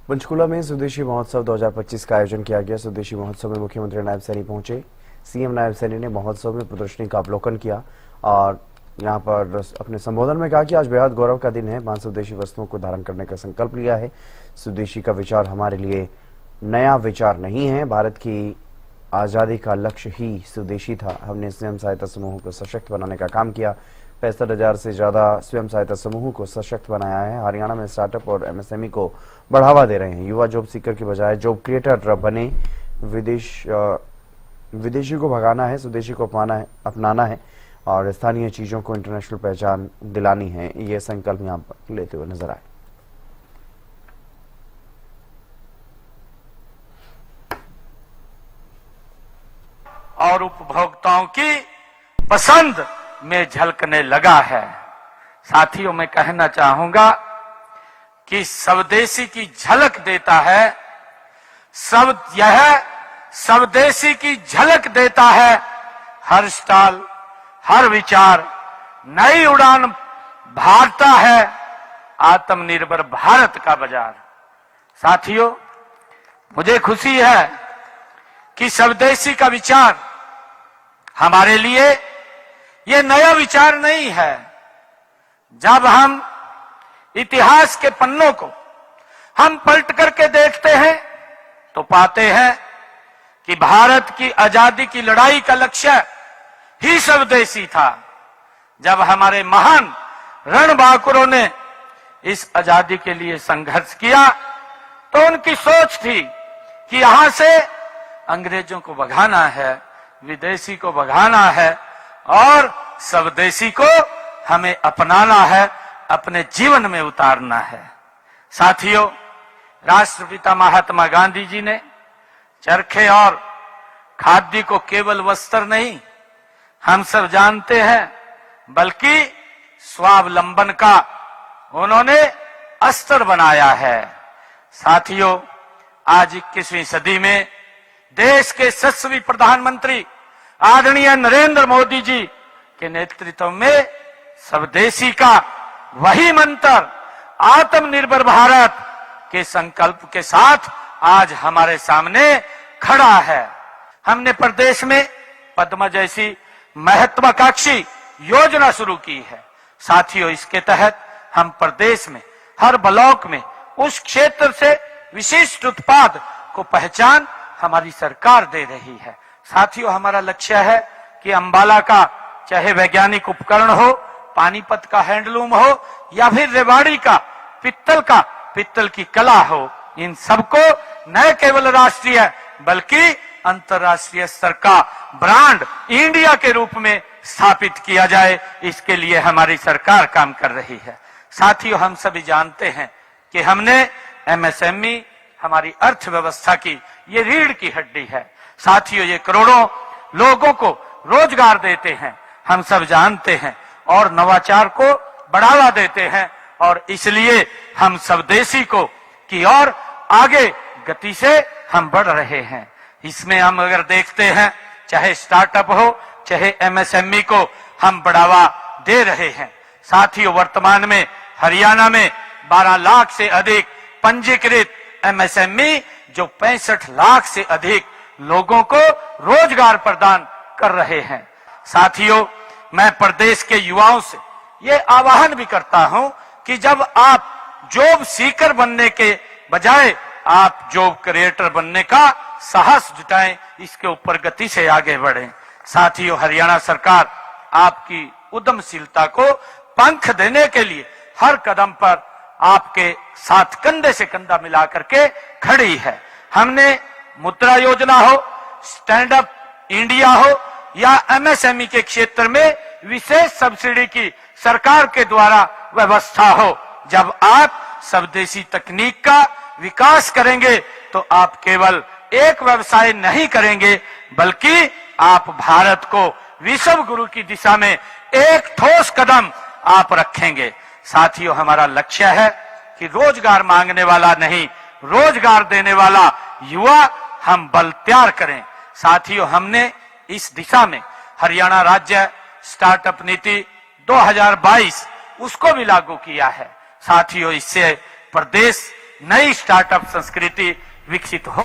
पंचकुला में स्वदेशी महोत्सव 2025 का आयोजन किया गया। स्वदेशी महोत्सव में मुख्यमंत्री नायब सैनी पहुंचे। सीएम नायब सैनी ने महोत्सव में प्रदर्शनी का अवलोकन किया और यहां पर अपने संबोधन में कहा कि आज बेहद गौरव का दिन है। वहां स्वदेशी वस्तुओं को धारण करने का संकल्प लिया है। स्वदेशी का विचार हमारे लिए नया विचार नहीं है। भारत की आजादी का लक्ष्य ही स्वदेशी था। हमने स्वयं सहायता समूहों को सशक्त बनाने का काम किया। 65,000 से ज्यादा स्वयं सहायता समूहों को सशक्त बनाया है। हरियाणा में स्टार्टअप और एमएसएमई को बढ़ावा दे रहे हैं। युवा जॉब सीकर के बजाय जॉब क्रिएटर बने। विदेशी को भगाना है, स्वदेशी को अपनाना है और स्थानीय चीजों को इंटरनेशनल पहचान दिलानी है। ये संकल्प यहाँ पर लेते हुए नजर आए। और उपभोक्ताओं की पसंद में झलकने लगा है। साथियों, मैं कहना चाहूंगा कि स्वदेशी की झलक देता है, यह स्वदेशी की झलक देता है हर स्टॉल, हर विचार, नई उड़ान भरता है आत्मनिर्भर भारत का बाजार। साथियों, मुझे खुशी है कि स्वदेशी का विचार हमारे लिए ये नया विचार नहीं है। जब हम इतिहास के पन्नों को हम पलट करके देखते हैं तो पाते हैं कि भारत की आजादी की लड़ाई का लक्ष्य ही स्वदेशी था। जब हमारे महान रणबांकुरों ने इस आजादी के लिए संघर्ष किया तो उनकी सोच थी कि यहां से अंग्रेजों को भगाना है, विदेशी को भगाना है और स्वदेशी को हमें अपनाना है, अपने जीवन में उतारना है। साथियों, राष्ट्रपिता महात्मा गांधी जी ने चरखे और खादी को केवल वस्त्र नहीं, हम सब जानते हैं, बल्कि स्वावलंबन का उन्होंने अस्त्र बनाया है। साथियों, आज 21वीं सदी में देश के यशस्वी प्रधानमंत्री आदरणीय नरेंद्र मोदी जी के नेतृत्व में स्वदेशी का वही मंत्र आत्मनिर्भर भारत के संकल्प के साथ आज हमारे सामने खड़ा है। हमने प्रदेश में पद्मा जैसी महत्वाकांक्षी योजना शुरू की है। साथियों, इसके तहत हम प्रदेश में हर ब्लॉक में उस क्षेत्र से विशिष्ट उत्पाद को पहचान हमारी सरकार दे रही है। साथियों, हमारा लक्ष्य है कि अंबाला का चाहे वैज्ञानिक उपकरण हो, पानीपत का हैंडलूम हो या फिर रेवाड़ी का पित्तल की कला हो, इन सबको न केवल राष्ट्रीय बल्कि अंतर्राष्ट्रीय स्तर का ब्रांड इंडिया के रूप में स्थापित किया जाए। इसके लिए हमारी सरकार काम कर रही है। साथियों, हम सभी जानते हैं कि हमने एमएसएमई हमारी अर्थव्यवस्था की ये रीढ़ की हड्डी है। साथियों, ये करोड़ों लोगों को रोजगार देते हैं, हम सब जानते हैं, और नवाचार को बढ़ावा देते हैं और इसलिए हम स्वदेशी को की ओर आगे गति से हम बढ़ रहे हैं। इसमें हम अगर देखते हैं, चाहे स्टार्टअप हो चाहे एमएसएमई को हम बढ़ावा दे रहे हैं। साथियों, वर्तमान में हरियाणा में 12 लाख से अधिक पंजीकृत एमएसएमई जो 65 लाख से अधिक लोगों को रोजगार प्रदान कर रहे हैं। साथियों, मैं प्रदेश के युवाओं से ये आह्वान भी करता हूं कि जब आप जॉब सीकर बनने के बजाय आप जॉब क्रिएटर बनने का साहस जुटाएं, इसके ऊपर गति से आगे बढ़ें। साथियों, हरियाणा सरकार आपकी उद्यमशीलता को पंख देने के लिए हर कदम पर आपके साथ कंधे से कंधा मिला करके खड़ी है। हमने मुद्रा योजना हो, स्टैंड अप इंडिया हो या एमएसएमई के क्षेत्र में विशेष सब्सिडी की सरकार के द्वारा व्यवस्था हो। जब आप स्वदेशी तकनीक का विकास करेंगे तो आप केवल एक व्यवसाय नहीं करेंगे बल्कि आप भारत को विश्व गुरु की दिशा में एक ठोस कदम आप रखेंगे। साथियों, हमारा लक्ष्य है कि रोजगार मांगने वाला नहीं, रोजगार देने वाला युवा हम बल तैयार करें। साथियों, हमने इस दिशा में हरियाणा राज्य स्टार्टअप नीति 2022 उसको भी लागू किया है। साथियों, इससे प्रदेश नई स्टार्टअप संस्कृति विकसित हो।